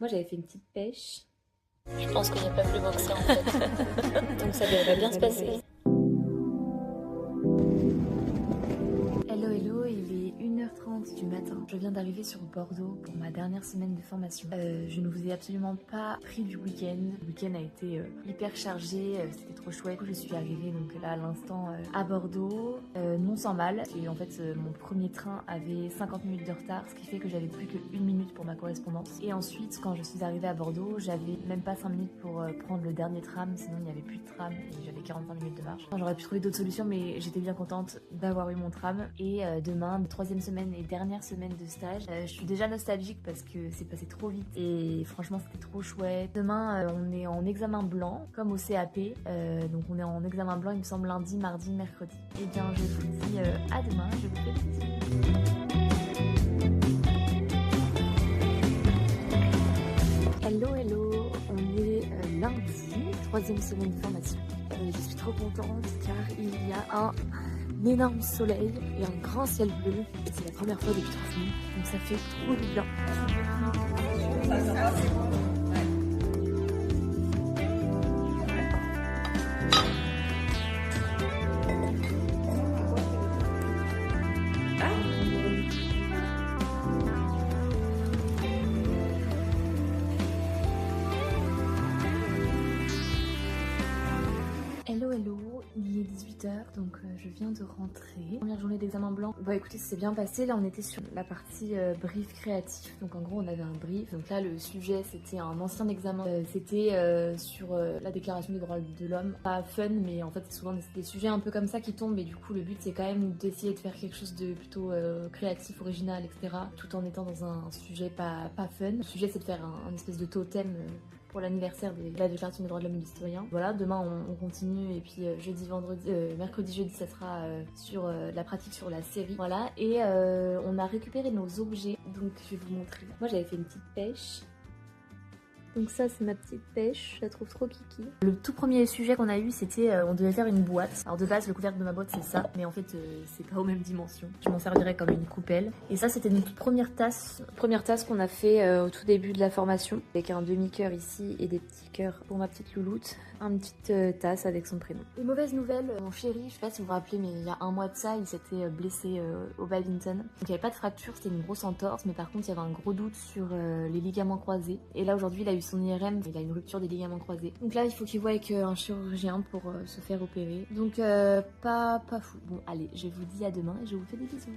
Moi j'avais fait une petite pêche. Je pense qu'il n'y a pas plus beau que ça en fait. Donc ça devrait bien se passer. Hello, il est 1h30 du matin. Je viens d'arriver sur Bordeaux pour ma dernière semaine de formation. Je ne vous ai absolument pas pris du week-end. Le week-end a été hyper chargé, c'était trop chouette. Du coup, je suis arrivée donc là à l'instant à Bordeaux, non sans mal. Et en fait, mon premier train avait 50 minutes de retard, ce qui fait que j'avais plus que 1 minute pour ma correspondance. Et ensuite, quand je suis arrivée à Bordeaux, j'avais même pas 5 minutes pour prendre le dernier tram, sinon il n'y avait plus de tram et j'avais 45 minutes de marche. Enfin, j'aurais pu trouver d'autres solutions, mais j'étais bien contente d'avoir eu mon tram. Et demain, 3e semaine et dernière semaine de stage, je suis déjà nostalgique parce que c'est passé trop vite et franchement c'était trop chouette. Demain, on est en examen blanc, comme au CAP, donc on est en examen blanc il me semble lundi, mardi, mercredi. Et bien je vous dis à demain, je vous fais des bisous. Hello, on est lundi, 3e semaine de formation. Je suis trop contente car il y a un énorme soleil et un grand ciel bleu. Et c'est la première fois depuis 3 semaines, donc ça fait trop du bien. Hello, il est 18h donc je viens de rentrer. Première journée d'examen blanc. Bon écoutez, ça s'est bien passé. Là on était sur la partie brief créatif. Donc en gros on avait un brief. Donc là le sujet c'était un ancien examen. C'était sur la déclaration des droits de l'homme. Pas fun mais en fait c'est souvent des sujets un peu comme ça qui tombent. Et du coup le but c'est quand même d'essayer de faire quelque chose de plutôt créatif, original, etc. Tout en étant dans un sujet pas fun. Le sujet c'est de faire un espèce de totem pour l'anniversaire de la déclaration des droits de l'homme et du citoyen. Voilà, demain on continue et puis mercredi, jeudi, ça sera sur la pratique sur la série. Voilà, et on a récupéré nos objets, donc je vais vous montrer. Moi j'avais fait une petite pêche. Donc ça c'est ma petite pêche, je la trouve trop kiki. Le tout premier sujet qu'on a eu c'était on devait faire une boîte. Alors de base le couvercle de ma boîte c'est ça, mais en fait c'est pas aux mêmes dimensions. Je m'en servirais comme une coupelle. Et ça c'était notre première tasse qu'on a fait au tout début de la formation. Avec un demi-cœur ici et des petits cœurs pour ma petite louloute. Une petite tasse avec son prénom. Les mauvaises nouvelles, mon chéri, je sais pas si vous vous rappelez, mais il y a un mois de ça, il s'était blessé au badminton. Donc il n'y avait pas de fracture, c'était une grosse entorse, mais par contre il y avait un gros doute sur les ligaments croisés. Et là aujourd'hui il a eu son IRM, il a une rupture des ligaments croisés. Donc là il faut qu'il voie avec un chirurgien pour se faire opérer. Donc pas fou. Bon allez, je vous dis à demain et je vous fais des bisous.